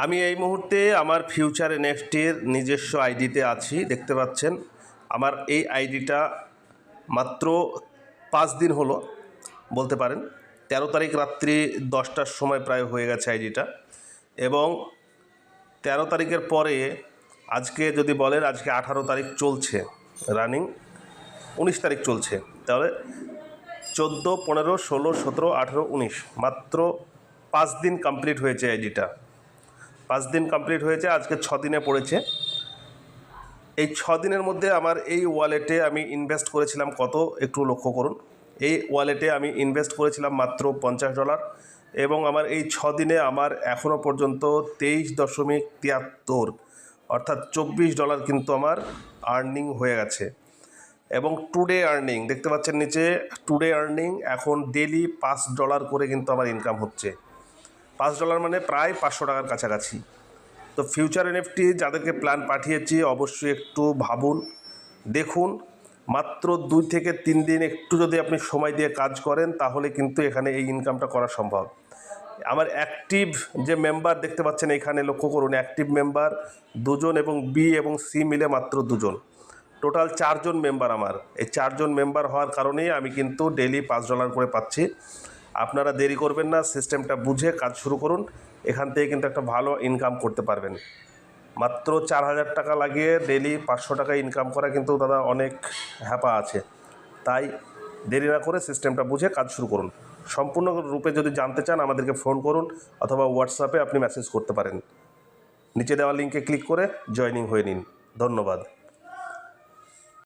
আমি এই মুহূর্তে আমার ফিউচার এনএফটির নিজস্ব আইডিতে আছি। দেখতে পাচ্ছেন আমার এই আইডিটা মাত্র 5 দিন হলো বলতে পারেন। 13 তারিখ রাত্রি 10টার সময় প্রায় হয়ে গেছে আইডিটা, এবং 13 তারিখের পরে আজকে যদি বলেন আজকে 18 তারিখ চলছে, রানিং 19 তারিখ চলছে, তাহলে 14, 15, 16, 17, 18, 19 মাত্র 5 দিন কমপ্লিট হয়েছে আইডিটা। 5 দিন কমপ্লিট হয়েছে, আজকে 6 দিনে পড়েছে। এই 6 দিনের মধ্যে আমার এই ওয়ালেটে আমি ইনভেস্ট করেছিলাম কত একটু লক্ষ্য করুন। এই ওয়ালেটে আমি ইনভেস্ট করেছিলাম মাত্র $50, এবং আমার এই 6 দিনে আমার এখনও পর্যন্ত 23.73 অর্থাৎ $24 কিন্তু আমার আর্নিং হয়ে গেছে। এবং টুডে আর্নিং দেখতে পাচ্ছেন নিচে, টুডে আর্নিং এখন ডেলি $5 করে কিন্তু আমার ইনকাম হচ্ছে। $5 মানে প্রায় 500 টাকার কাছাকাছি। তো ফিউচার এনএফটি যাদেরকে প্ল্যান পাঠিয়েছি অবশ্যই একটু ভাবুন, দেখুন। মাত্র 2 থেকে 3 দিন একটু যদি আপনি সময় দিয়ে কাজ করেন তাহলে কিন্তু এখানে এই ইনকামটা করা সম্ভব। আমার অ্যাক্টিভ যে মেম্বার দেখতে পাচ্ছেন এখানে লক্ষ্য করুন, অ্যাক্টিভ মেম্বার 2 জন এবং বি এবং সি মিলে মাত্র 2 জন, টোটাল 4 জন মেম্বার। আমার এই 4 জন মেম্বার হওয়ার কারণেই আমি কিন্তু ডেলি $5 করে পাচ্ছি। আপনারা দেরি করবেন না, সিস্টেমটা বুঝে কাজ শুরু করুন। এখান থেকে কিন্তু একটা ভালো ইনকাম করতে পারবেন। মাত্র 4000 টাকা লাগিয়ে ডেলি 500 টাকা ইনকাম করা কিন্তু দাদা অনেক হ্যাপা আছে। তাই দেরি না করে সিস্টেমটা বুঝে কাজ শুরু করুন। সম্পূর্ণ রূপে যদি জানতে চান আমাদেরকে ফোন করুন, অথবা হোয়াটসঅ্যাপে আপনি মেসেজ করতে পারেন। নিচে দেওয়া লিঙ্কে ক্লিক করে জয়েনিং হয়ে নিন। ধন্যবাদ।